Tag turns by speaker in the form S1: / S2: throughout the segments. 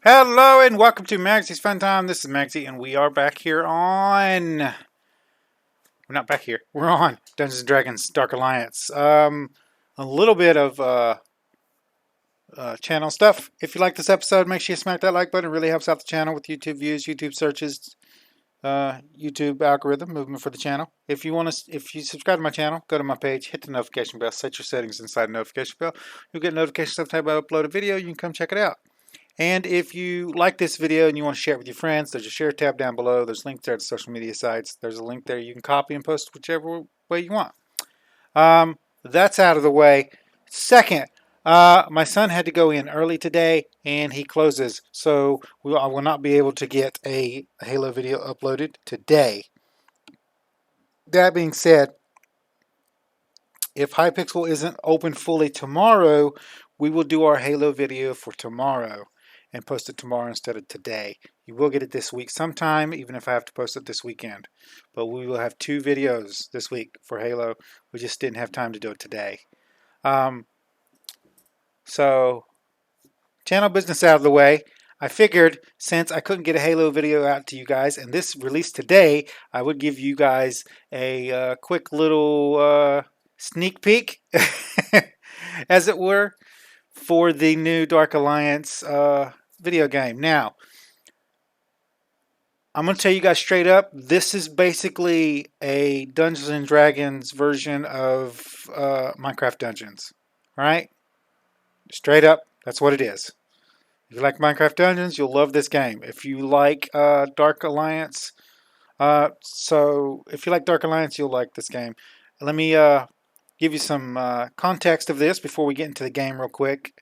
S1: Hello and welcome to Maggie's Fun Time. This is Magzie and we are back here on... We're not back here. We're on Dungeons & Dragons Dark Alliance. A little bit of channel stuff. If you like this episode, make sure you smack that like button. It really helps out the channel with YouTube views, YouTube searches, YouTube algorithm movement for the channel. If you subscribe to my channel, go to my page, hit the notification bell, set your settings inside the notification bell. You'll get notifications every time I upload a video. You can come check it out. And if you like this video and you want to share it with your friends, there's a share tab down below. There's links there to social media sites. There's a link there you can copy and post whichever way you want. That's out of the way. Second, my son had to go in early today and he closes. So I will not be able to get a Halo video uploaded today. That being said, if Hypixel isn't open fully tomorrow, we will do our Halo video for tomorrow and post it tomorrow instead of today. You will get it this week sometime, even if I have to post it this weekend. But we will have 2 videos this week for Halo. We just didn't have time to do it today. So, channel business out of the way. I figured since I couldn't get a Halo video out to you guys, and this released today, I would give you guys a quick little sneak peek, as it were, for the new Dark Alliance video game. Now, I'm going to tell you guys straight up, this is basically a Dungeons & Dragons version of Minecraft Dungeons. Right? Straight up, that's what it is. If you like Minecraft Dungeons, you'll love this game. If you like Dark Alliance, if you like Dark Alliance, you'll like this game. Let me give you some context of this before we get into the game real quick.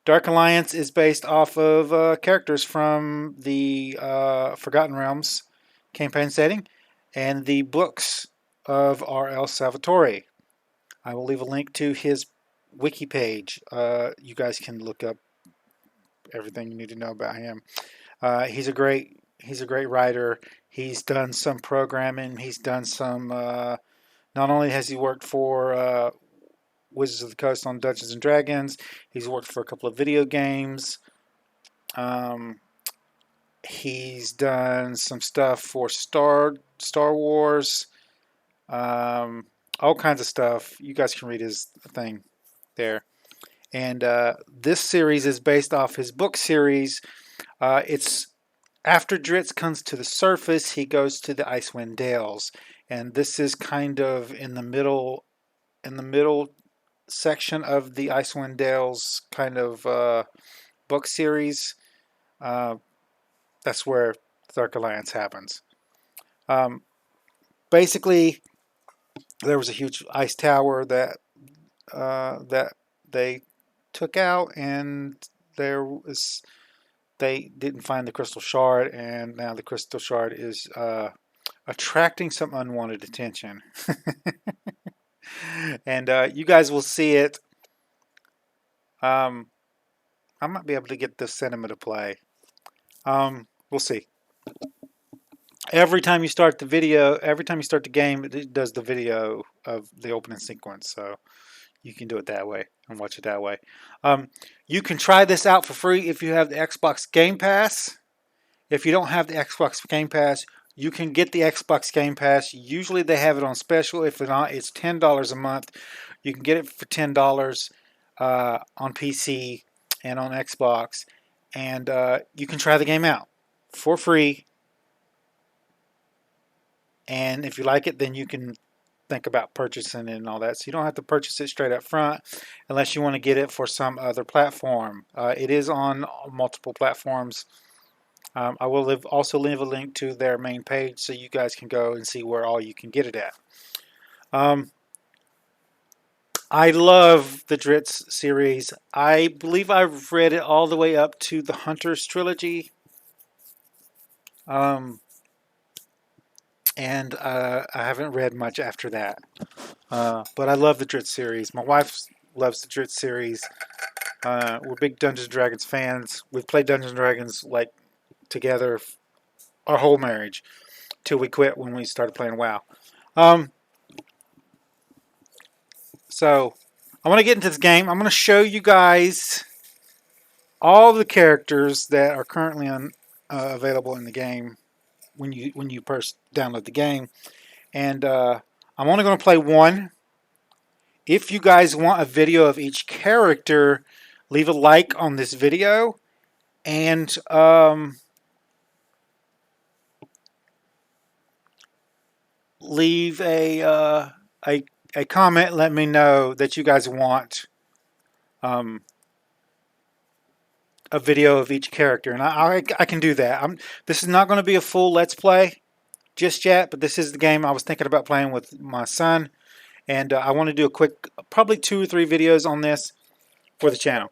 S1: Dark Alliance is based off of characters from the Forgotten Realms campaign setting and the books of R.L. Salvatore. I will leave a link to his wiki page. You guys can look up everything you need to know about him. He's a great writer. He's done some programming. He's done some... not only has he worked for Wizards of the Coast on Dungeons and Dragons, he's worked for a couple of video games. He's done some stuff for Star Wars. All kinds of stuff. You guys can read his thing there. And this series is based off his book series. It's after Drizzt comes to the surface, he goes to the Icewind Dales, and this is kind of in the middle section of the Icewind Dales kind of book series. That's where Dark Alliance happens. Basically, there was a huge ice tower that they took out, and they didn't find the crystal shard, and now the crystal shard is attracting some unwanted attention. And you guys will see it. I might be able to get the cinema to play. We'll see. Every time you start the game, it does the video of the opening sequence. So you can do it that way and watch it that way. You can try this out for free if you have the Xbox Game Pass. If you don't have the Xbox Game Pass, you can get the Xbox Game Pass. Usually they have it on special. If not, it's $10 a month. You can get it for $10 on PC and on Xbox. And you can try the game out for free. And if you like it, then you can think about purchasing it and all that. So you don't have to purchase it straight up front unless you want to get it for some other platform. It is on multiple platforms. I will also leave a link to their main page so you guys can go and see where all you can get it at. I love the Drizzt series. I believe I've read it all the way up to the Hunters trilogy. And I haven't read much after that. But I love the Drizzt series. My wife loves the Drizzt series. We're big Dungeons & Dragons fans. We've played Dungeons & Dragons like together our whole marriage till we quit when we started playing WoW. So I want to get into this game. I'm going to show you guys all the characters that are currently available in the game when you first download the game, and I'm only going to play one. If you guys want a video of each character, leave a like on this video and leave a comment. Let me know that you guys want um, a video of each character, and I can do that. This is not going to be a full Let's Play just yet, but this is the game I was thinking about playing with my son, and I want to do a quick, probably 2 or 3 videos on this for the channel.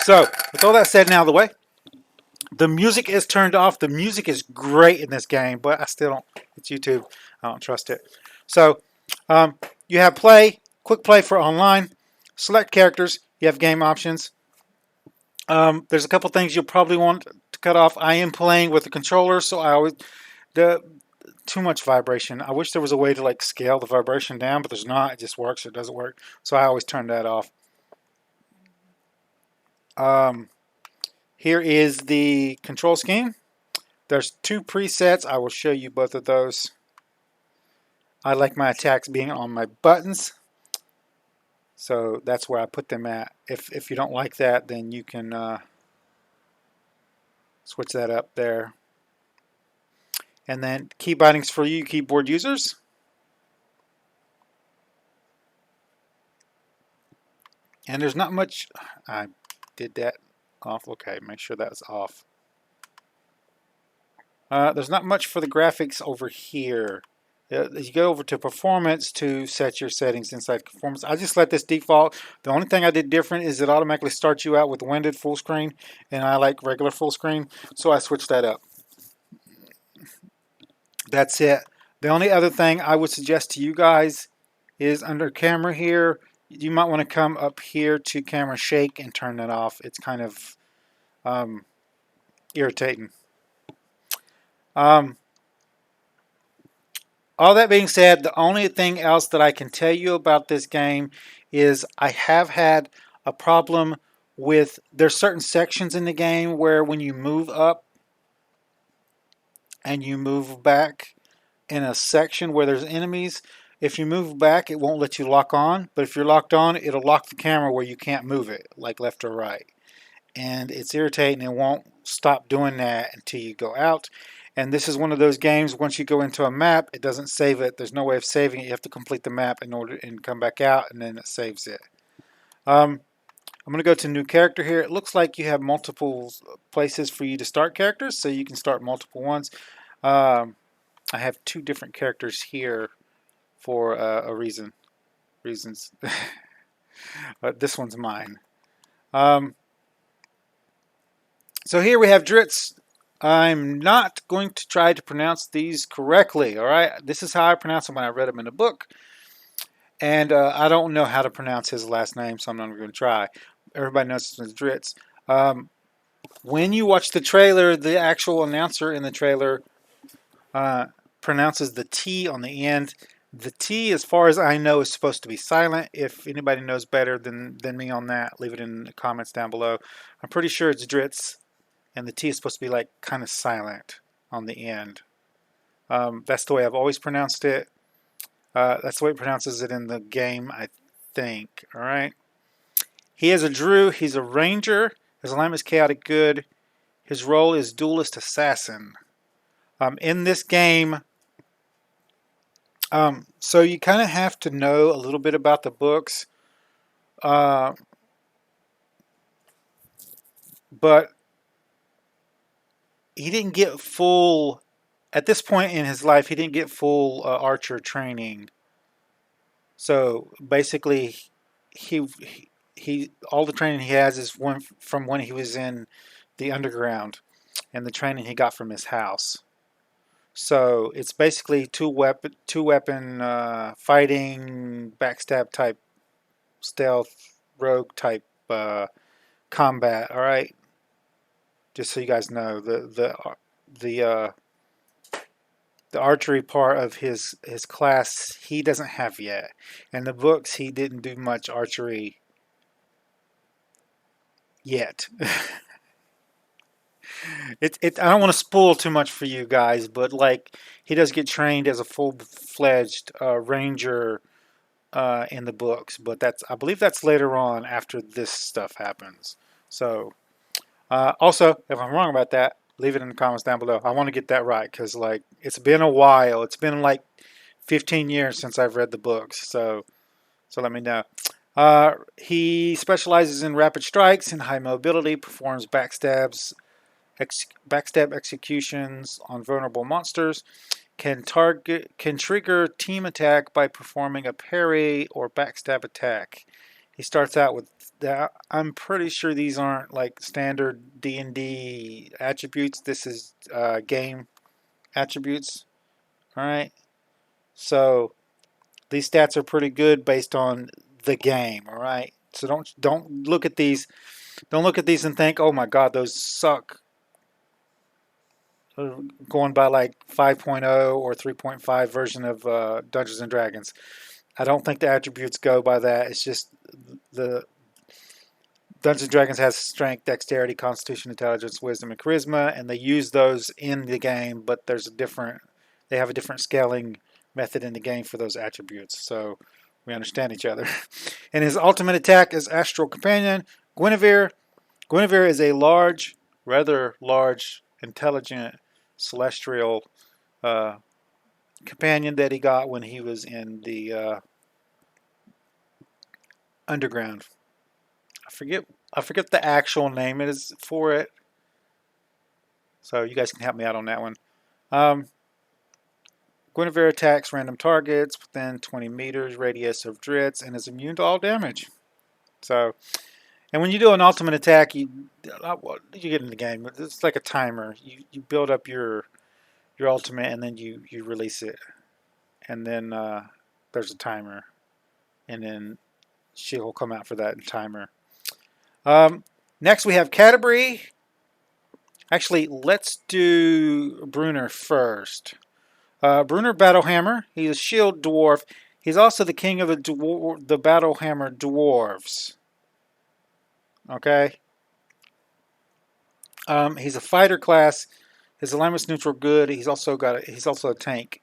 S1: So, with all that said, now the way, the music is turned off. The music is great in this game, but I still don't. It's YouTube. I don't trust it. So, you have play, quick play for online. Select characters. You have game options. There's a couple things you'll probably want to cut off. I am playing with the controller, so I always too much vibration. I wish there was a way to like scale the vibration down, but there's not. It just works or it doesn't work. So I always turn that off. Here is the control scheme. There's 2 presets. I will show you both of those. I like my attacks being on my buttons, so that's where I put them at. If you don't like that, then you can switch that up there. And then key bindings for you keyboard users. And there's not much. I did that off. Okay, make sure that's off. There's not much for the graphics over here. You go over to performance to set your settings inside performance. I just let this default. The only thing I did different is it automatically starts you out with winded full screen, and I like regular full screen, so I switched that up. That's it. The only other thing I would suggest to you guys is under camera here, you might want to come up here to camera shake and turn that off. It's kind of irritating. All that being said, the only thing else that I can tell you about this game is I have had a problem with, there's certain sections in the game where when you move up and you move back in a section where there's enemies, if you move back it won't let you lock on, but if you're locked on it'll lock the camera where you can't move it, like left or right. And it's irritating. It won't stop doing that until you go out. And this is one of those games, once you go into a map, it doesn't save it. There's no way of saving it. You have to complete the map in order and come back out, and then it saves it. I'm going to go to new character here. It looks like you have multiple places for you to start characters, so you can start multiple ones. I have 2 different characters here for a reason. Reasons. But this one's mine. So here we have Drizzt. I'm not going to try to pronounce these correctly, all right? This is how I pronounce them when I read them in a book. And I don't know how to pronounce his last name, so I'm not going to try. Everybody knows it's Drizzt. When you watch the trailer, the actual announcer in the trailer pronounces the T on the end. The T, as far as I know, is supposed to be silent. If anybody knows better than me on that, leave it in the comments down below. I'm pretty sure it's Drizzt. And the T is supposed to be like kind of silent on the end. That's the way I've always pronounced it. That's the way it pronounces it in the game, I think. All right. He is a Drew. He's a Ranger. His alignment is chaotic good. His role is duelist assassin. In this game, so you kind of have to know a little bit about the books. But he didn't get full, at this point in his life, he didn't get full archer training. So basically, he all the training he has is from when he was in the underground, and the training he got from his house. So it's basically two weapon fighting, backstab type, stealth, rogue type combat. All right, just so you guys know, the the archery part of his class he doesn't have yet. In the books, he didn't do much archery yet. I don't want to spoil too much for you guys, but like he does get trained as a full-fledged ranger in the books, but that's I believe that's later on after this stuff happens. So also, if I'm wrong about that, leave it in the comments down below. I want to get that right because like it's been a while. It's been like 15 years since I've read the books, so let me know. He specializes in rapid strikes and high mobility, performs backstab executions on vulnerable monsters, can trigger team attack by performing a parry or backstab attack. He starts out with that. I'm pretty sure these aren't like standard D&D attributes. This is game attributes. All right. So these stats are pretty good based on the game. All right. So don't look at these. Don't look at these and think, oh my God, those suck. Going by like 5.0 or 3.5 version of Dungeons and Dragons. I don't think the attributes go by that. It's just the Dungeons and Dragons has strength, dexterity, constitution, intelligence, wisdom, and charisma, and they use those in the game, but they have a different scaling method in the game for those attributes. So we understand each other. And his ultimate attack is Astral Companion. Guinevere. Guinevere is a rather large, intelligent celestial uh, companion that he got when he was in the underground. I forget the actual name it is for it. So you guys can help me out on that one. Um, Guinevere attacks random targets within 20 meters radius of Drizzt and is immune to all damage. So, and when you do an ultimate attack, you get in the game. It's like a timer. You build up your ultimate and then you release it, and then there's a timer, and then she will come out for that timer. Next we have Canterbury. Actually, let's do Brunner first. Brunner Battlehammer. He's a shield dwarf. He's also the king of the Battlehammer dwarves. Okay. He's a fighter class. His alignment's neutral good. He's also a tank.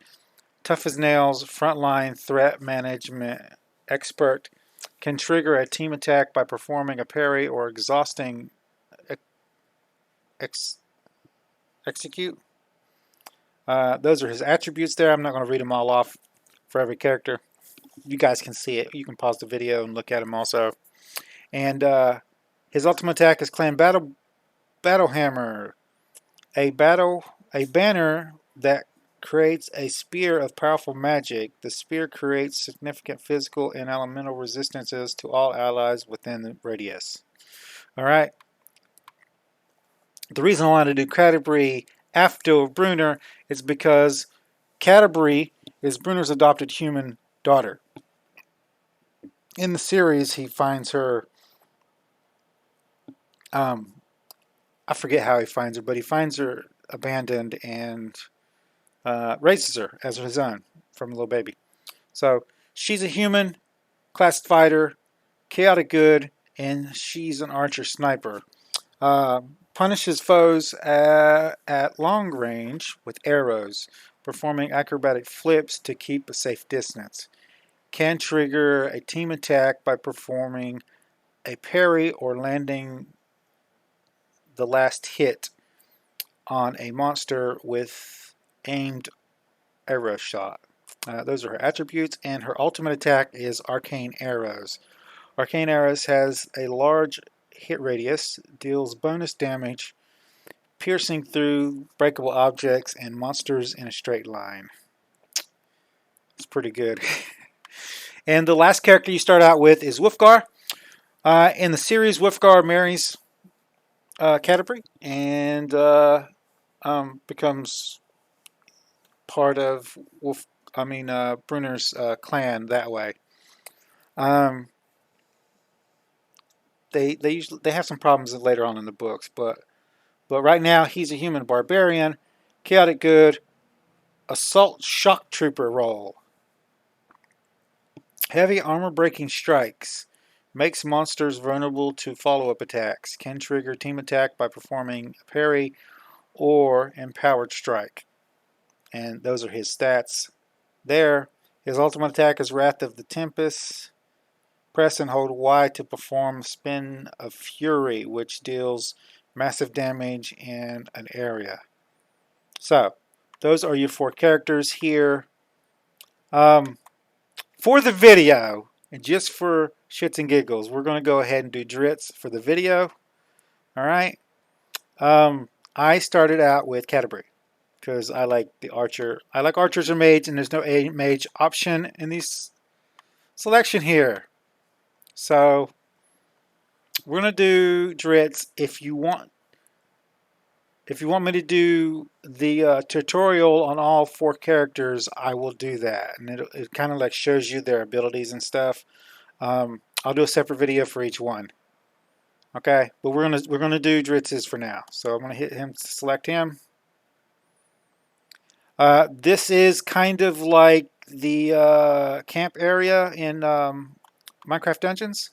S1: Tough as nails. Frontline threat management expert. Can trigger a team attack by performing a parry or exhausting execute. Those are his attributes there. I'm not going to read them all off for every character. You guys can see it. You can pause the video and look at them also. And his ultimate attack is Clan Battlehammer. A banner that creates a spear of powerful magic. The spear creates significant physical and elemental resistances to all allies within the radius. All right. The reason I wanted to do Canterbury after Brunner is because Canterbury is Brunner's adopted human daughter. In the series, he finds her. I forget how he finds her, but he finds her abandoned and raises her as his own from a little baby. So she's a human, classed fighter, chaotic good, and she's an archer sniper. Punishes foes at long range with arrows, performing acrobatic flips to keep a safe distance. Can trigger a team attack by performing a parry or landing the last hit on a monster with aimed arrow shot. Those are her attributes, and her ultimate attack is Arcane Arrows. Arcane Arrows has a large hit radius, deals bonus damage, piercing through breakable objects and monsters in a straight line. It's pretty good. And the last character you start out with is Wolfgar. In the series, Wolfgar marries Canterbury and becomes part of Brunner's clan that way. They have some problems later on in the books, but right now he's a human barbarian, chaotic good, Assault Shock Trooper roll. Heavy armor breaking strikes. Makes monsters vulnerable to follow-up attacks. Can trigger team attack by performing a parry or empowered strike. And those are his stats there. His ultimate attack is Wrath of the Tempest. Press and hold Y to perform Spin of Fury, which deals massive damage in an area. So, those are your 4 characters here. For the video, and just for shits and giggles, we're going to go ahead and do Drizzt for the video. All right. I started out with Category because I like the archer. I like archers or mage, and there's no mage option in this selection here. So we're gonna do Drizzt. If you want me to do the tutorial on all 4 characters, I will do that, and it kind of like shows you their abilities and stuff. I'll do a separate video for each one. Okay, but we're gonna do Drizzt's for now. So I'm gonna hit him to select him. This is kind of like the camp area in Minecraft Dungeons.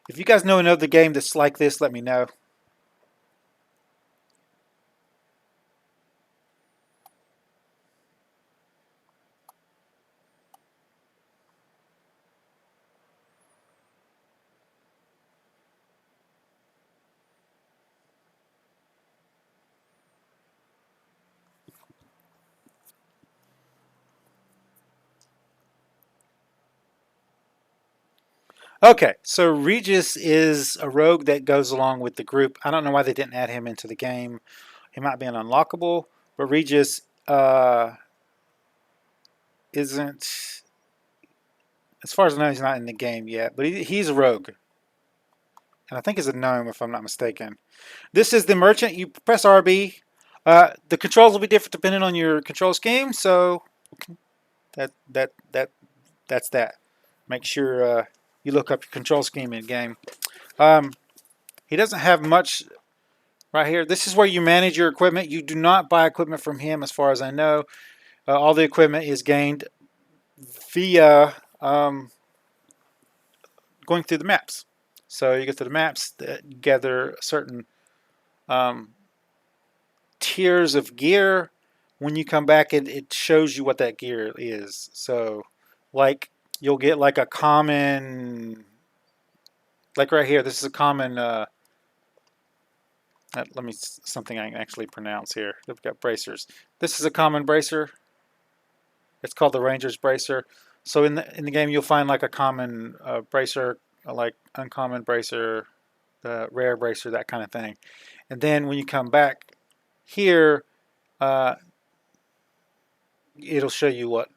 S1: If you guys know another game that's like this, let me know. Okay, so Regis is a rogue that goes along with the group. I don't know why they didn't add him into the game. He might be an unlockable, but Regis isn't, as far as I know, he's not in the game yet, but he's a rogue. And I think he's a gnome, if I'm not mistaken. This is the merchant. You press RB. The controls will be different depending on your control scheme, so that's that. Make sure you look up your control scheme in game. He doesn't have much right here. This is where you manage your equipment. You do not buy equipment from him, as far as I know. All the equipment is gained via going through the maps. So you go through the maps, that gather certain tiers of gear. When you come back, it shows you what that gear is. So, like, you'll get like a common, like right here, this is a common, let me, something I can actually pronounce here. We've got bracers. This is a common bracer. It's called the Ranger's Bracer. So in the game, you'll find like a common bracer, like uncommon bracer, the rare bracer, that kind of thing. And then when you come back here, it'll show you what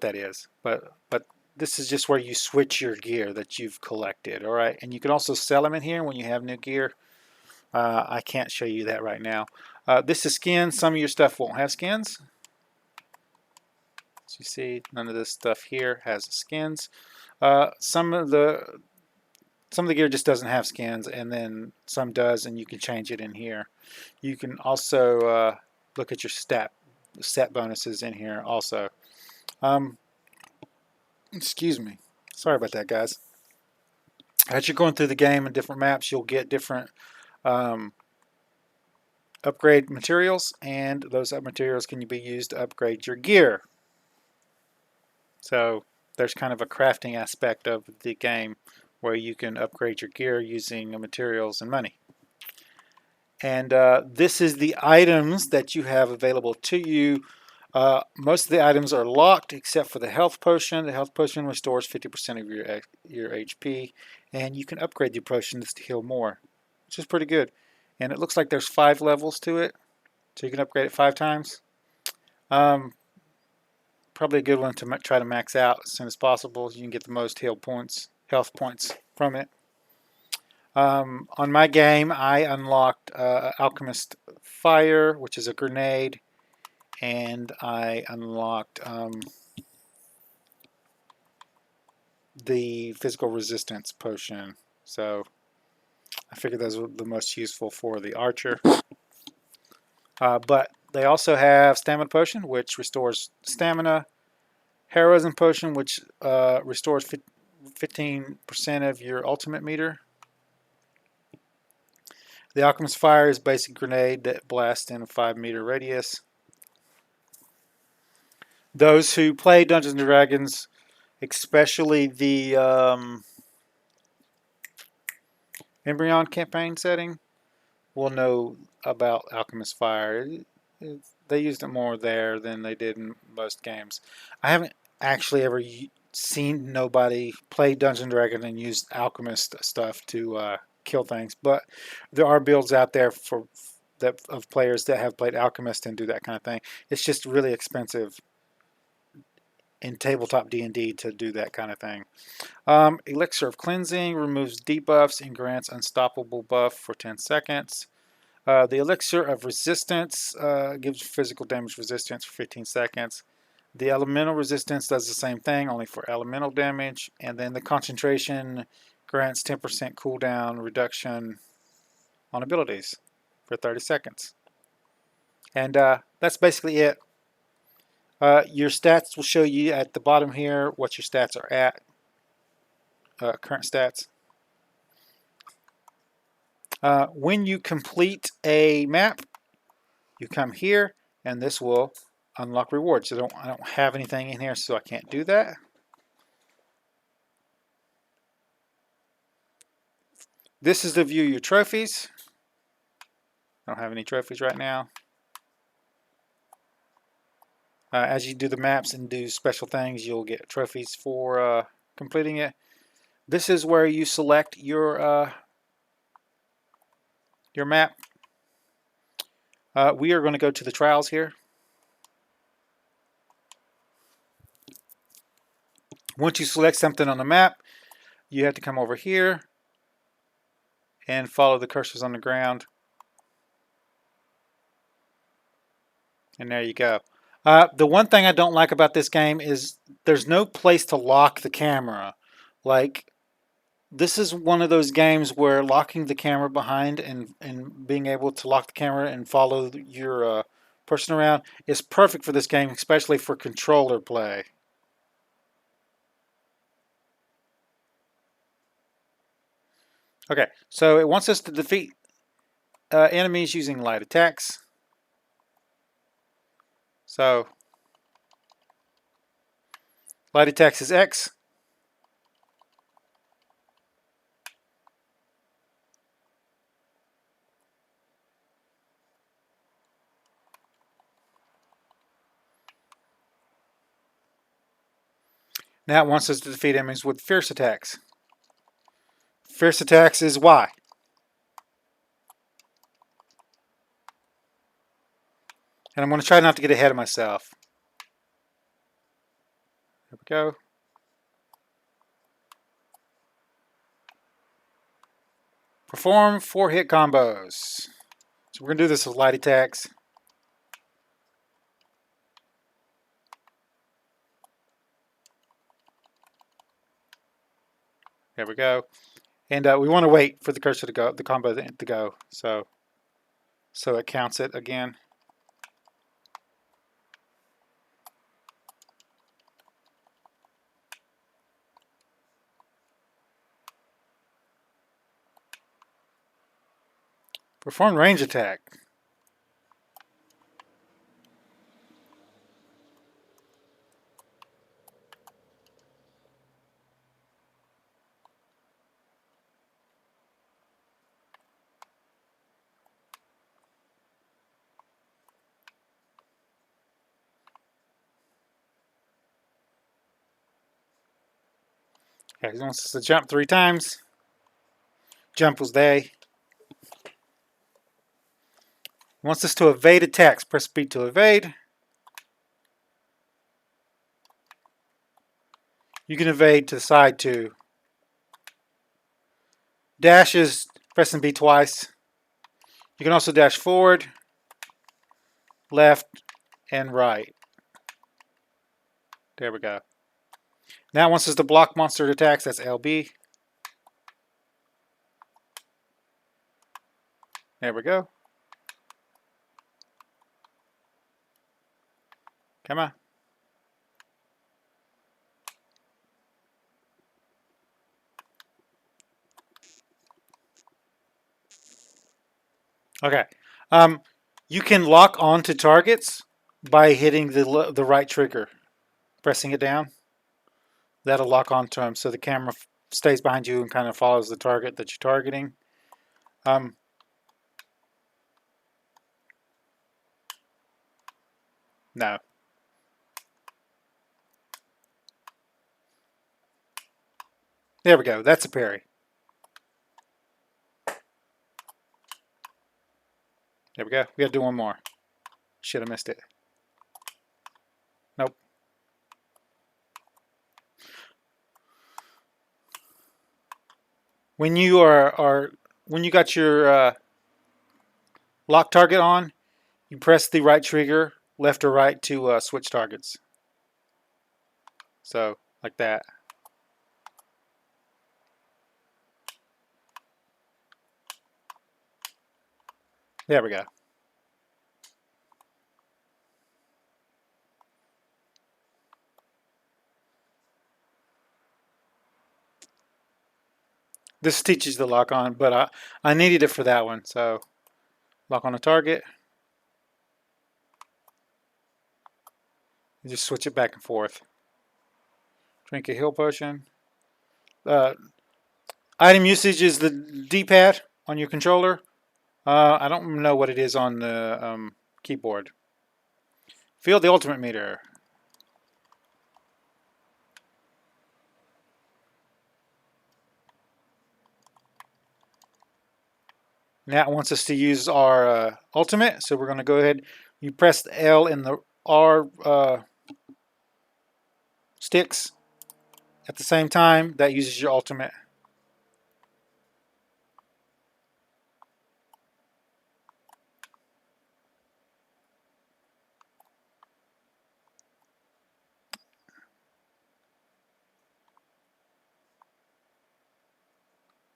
S1: that is. But this is just where you switch your gear that you've collected. All right, and you can also sell them in here when you have new gear. I can't show you that right now. This is skins. Some of your stuff won't have skins. As you see, none of this stuff here has skins. Some of the gear just doesn't have skins, and then some does, and you can change it in here. You can also look at your set bonuses in here also. Excuse me. Sorry about that, guys. As you're going through the game and different maps, you'll get different upgrade materials, and those materials can be used to upgrade your gear. So there's kind of a crafting aspect of the game where you can upgrade your gear using materials and money. And this is the items that you have available to you. Most of the items are locked except for the health potion. The health potion restores 50% of your HP, and you can upgrade your potions to heal more, which is pretty good. And it looks like there's 5 levels to it, so you can upgrade it 5 times. Probably a good one to try to max out as soon as possible. You can get the most health points from it. On my game, I unlocked Alchemist Fire, which is a grenade, and I unlocked the Physical Resistance potion. So I figured those were the most useful for the archer. But They also have Stamina Potion, which restores stamina. Heroism Potion, which restores 15% of your ultimate meter. The Alchemist Fire is a basic grenade that blasts in a 5-meter radius. Those who play Dungeons & Dragons, especially the Embryon campaign setting, will know about Alchemist Fire. They used it more there than they did in most games. I haven't actually ever seen nobody play Dungeons & Dragons and use Alchemist stuff to kill things, but there are builds out there for that of players that have played Alchemist and do that kind of thing. It's just really expensive in tabletop D&D to do that kind of thing. Elixir of Cleansing removes debuffs and grants Unstoppable buff for 10 seconds. The Elixir of Resistance gives physical damage resistance for 15 seconds. The Elemental Resistance does the same thing, only for elemental damage. And then the Concentration grants 10% cooldown reduction on abilities for 30 seconds. And that's basically it. Your stats will show you at the bottom here what your stats are at, current stats. When you complete a map, you come here, and this will unlock rewards. I don't have anything in here, so I can't do that. This is the view of your trophies. I don't have any trophies right now. As you do the maps and do special things, you'll get trophies for completing it. This is where you select your map. We are going to go to the trials here. Once you select something on the map, you have to come over here and follow the cursors on the ground. And there you go. The one thing I don't like about this game is there's no place to lock the camera. Like, this is one of those games where locking the camera behind and being able to lock the camera and follow your person around is perfect for this game, especially for controller play. Okay, so it wants us to defeat enemies using light attacks. So, light attacks is X. Now it wants us to defeat enemies with fierce attacks. Fierce attacks is Y. And I'm going to try not to get ahead of myself. There we go. Perform 4-hit combos. So we're going to do this with light attacks. There we go. And we want to wait for the cursor to go, the combo to go. So it counts it again. Perform range attack. Okay, he wants us to jump 3 times. Jump was they. Wants us to evade attacks. Press B to evade. You can evade to the side too. Dash is pressing B twice. You can also dash forward, left, and right. There we go. Now it wants us to block monster attacks. That's LB. There we go. Come on. Okay. You can lock onto targets by hitting the right trigger, pressing it down. That'll lock onto them, so the camera stays behind you and kind of follows the target that you're targeting. Um, no. There we go. That's a parry. There we go. We got to do one more. Should have missed it. Nope. When you when you got your lock target on, you press the right trigger, left or right, to switch targets. So like that. There we go. This teaches the lock on, but I needed it for that one. So lock on a target. You just switch it back and forth. Drink a heal potion. Uh, Item usage is the D-pad on your controller. I don't know what it is on the keyboard. Feel the ultimate meter. Now it wants us to use our ultimate, so we're going to go ahead. You press the L and the R sticks at the same time. That uses your ultimate.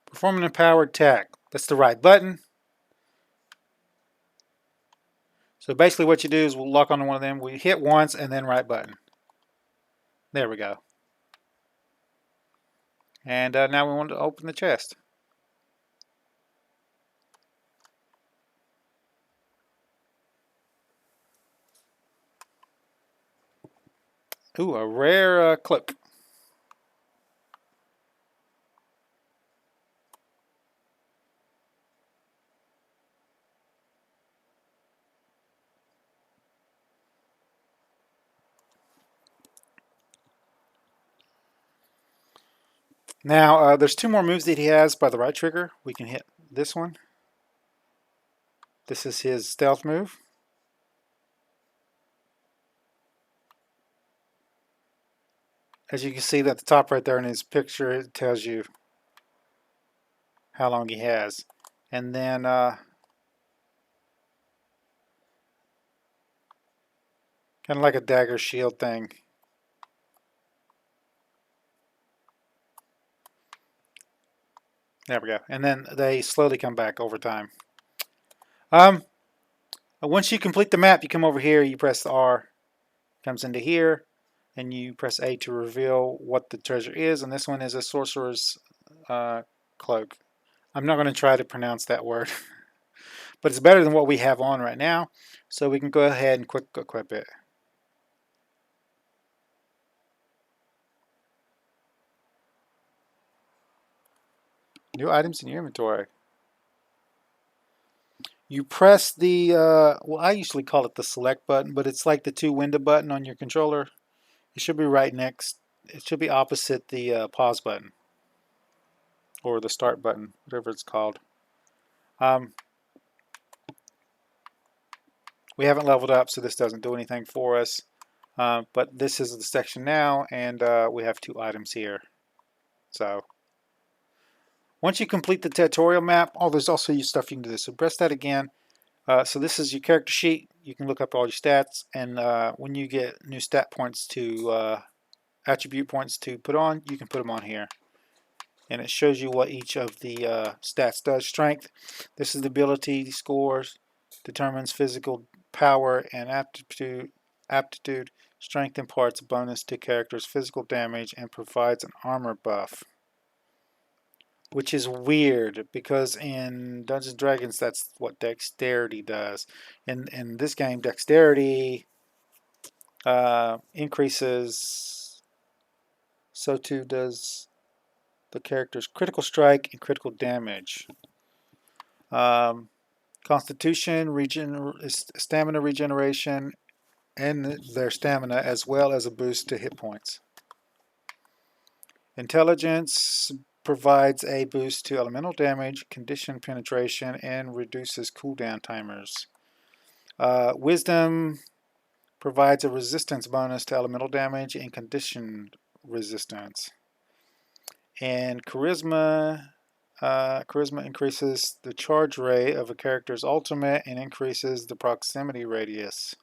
S1: Perform an empowered attack. That's the right button. So basically what you do is we'll lock onto one of them. We hit once and then right button. There we go. And now we want to open the chest. Ooh, a rare cloak. Now, there's two more moves that he has by the right trigger. We can hit this one. This is his stealth move. As you can see at the top right there in his picture, it tells you how long he has. And then kind of like a dagger shield thing. There we go. And then they slowly come back over time. Once you complete the map, you come over here, you press the R, comes into here, and you press A to reveal what the treasure is. And this one is a sorcerer's cloak. I'm not going to try to pronounce that word, but it's better than what we have on right now. So we can go ahead and quick equip it. New items in your inventory. You press the, well, I usually call it the select button, but it's like the two window button on your controller. It should be right next, it should be opposite the pause button. Or the start button, whatever it's called. We haven't leveled up, so this doesn't do anything for us. But this is the section now, and we have two items here. So once you complete the tutorial map, there's also your stuff you can do this. So press that again. So this is your character sheet. You can look up all your stats, and when you get new stat points to attribute points to put on, you can put them on here. And it shows you what each of the stats does. Strength, this is the ability scores, determines physical power and aptitude. aptitude. Strength imparts bonus to characters' physical damage and provides an armor buff. Which is weird because in Dungeons and Dragons that's what dexterity does. In this game, dexterity increases, so too does the character's critical strike and critical damage. Um, Constitution, stamina regeneration, and their stamina, as well as a boost to hit points. Intelligence provides a boost to elemental damage, condition penetration, and reduces cooldown timers. Wisdom provides a resistance bonus to elemental damage and condition resistance. And charisma increases the charge rate of a character's ultimate and increases the proximity radius.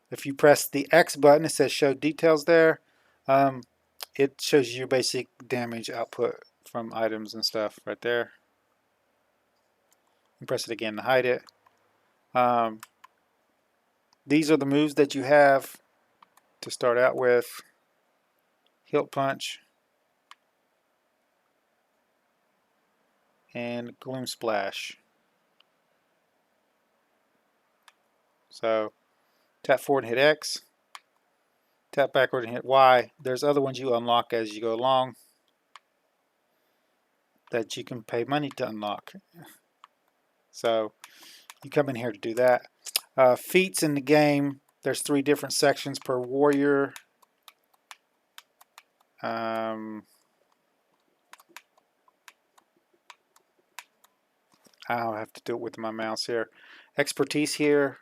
S1: If you press the X button, it says show details there. It shows you basic damage output from items and stuff right there. You press it again to hide it. These are the moves that you have to start out with. Hilt Punch and Gloom Splash. So tap forward and hit X. Tap backward and hit Y. There's other ones you unlock as you go along that you can pay money to unlock. So you come in here to do that. Feats in the game, there's 3 different sections per warrior. I'll have to do it with my mouse here. Expertise here.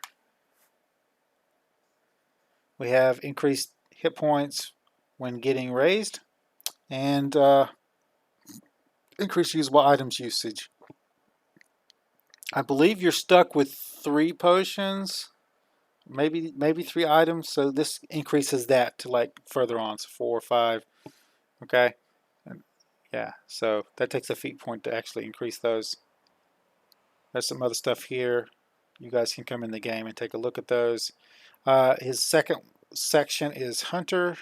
S1: We have increased hit points when getting raised and increased usable items usage. I believe you're stuck with 3 potions, maybe 3 items, so this increases that to like further on, so 4 or 5. Okay, and yeah, so that takes a feat point to actually increase those. There's some other stuff here. You guys can come in the game and take a look at those. His second section is Hunter.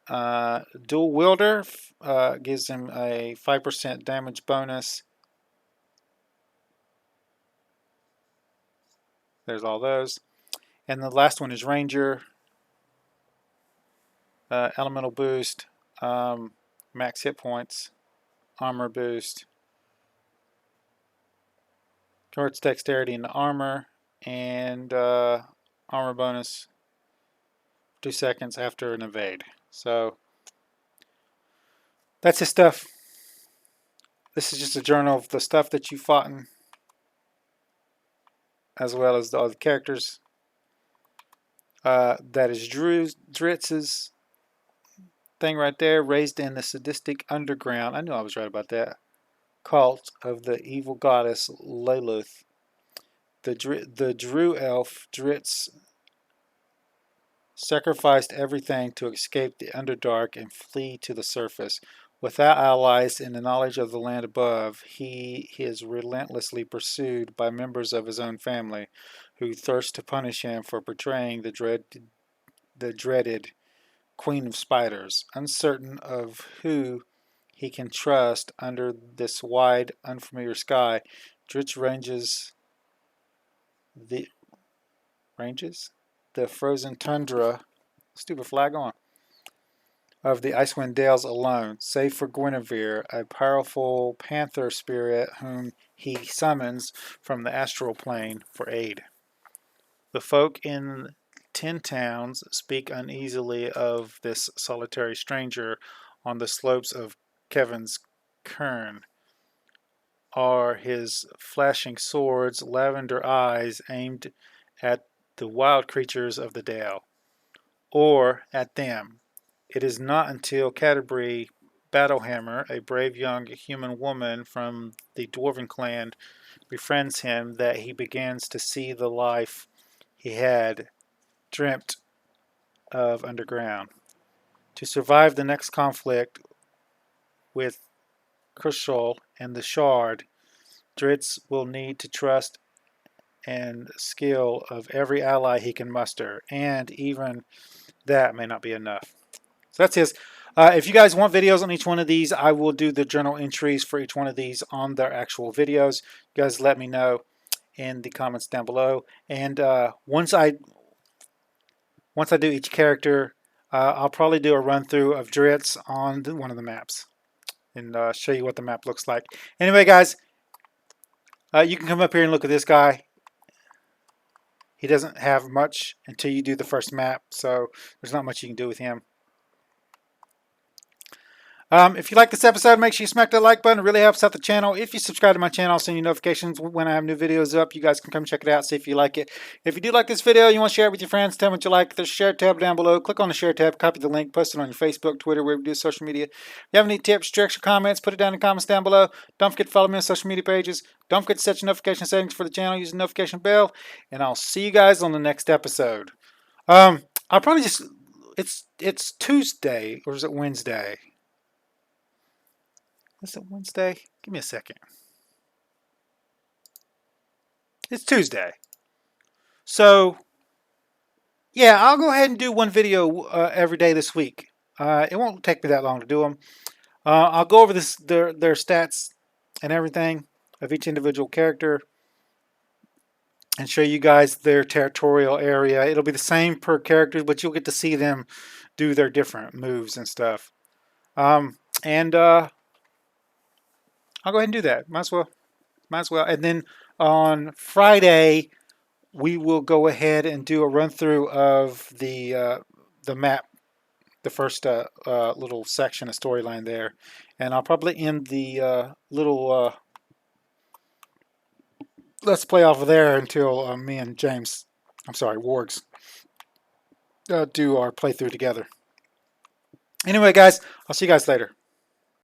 S1: Dual Wielder gives him a 5% damage bonus. There's all those. And the last one is Ranger. Elemental boost, max hit points, armor boost, converts dexterity into armor, and armor bonus 2 seconds after an evade. So that's his stuff. This is just a journal of the stuff that you fought in, as well as all the characters. That is Drizzt's thing right there, raised in the sadistic underground. I knew I was right about that. Cult of the evil goddess Lilith. The Drew elf Drizzt sacrificed everything to escape the Underdark and flee to the surface. Without allies and the knowledge of the land above, he is relentlessly pursued by members of his own family, who thirst to punish him for betraying the dreaded Queen of Spiders. Uncertain of who he can trust under this wide, unfamiliar sky, Drizzt the the frozen tundra, stupid flag on, of the Icewind Dales alone, save for Guinevere, a powerful panther spirit whom he summons from the astral plane for aid. The folk in 10 towns speak uneasily of this solitary stranger on the slopes of Kevin's Cairn. Are his flashing swords, lavender eyes aimed at the wild creatures of the dale, or at them? It is not until Canterbury Battlehammer, a brave young human woman from the dwarven clan, befriends him that he begins to see the life he had dreamt of underground. To survive the next conflict with Crucial and the shard, Drizzt will need to trust and skill of every ally he can muster, and even that may not be enough. So that's his. If you guys want videos on each one of these, I will do the journal entries for each one of these on their actual videos. You guys let me know in the comments down below. And once I do each character, I'll probably do a run through of Drizzt on one of the maps and show you what the map looks like. Anyway, guys, you can come up here and look at this guy. He doesn't have much until you do the first map, so there's not much you can do with him. If you like this episode, make sure you smack that like button. It really helps out the channel. If you subscribe to my channel, I'll send you notifications when I have new videos up. You guys can come check it out, see if you like it. If you do like this video, you want to share it with your friends, tell them what you like. There's a share tab down below. Click on the share tab, copy the link, post it on your Facebook, Twitter, wherever you do social media. If you have any tips, tricks, or comments, put it down in the comments down below. Don't forget to follow me on social media pages. Don't forget to set your notification settings for the channel using the notification bell. And I'll see you guys on the next episode. I'll probably just... It's Tuesday, or is it Wednesday? Is it Wednesday? Give me a second. It's Tuesday. So, yeah, I'll go ahead and do one video every day this week. It won't take me that long to do them. I'll go over their stats and everything of each individual character and show you guys their territorial area. It'll be the same per character, but you'll get to see them do their different moves and stuff. I'll go ahead and do that. Might as well. And then on Friday, we will go ahead and do a run through of the map, the first little section of storyline there, and I'll probably end the little let's play off of there until me and Wargs, do our playthrough together. Anyway, guys, I'll see you guys later.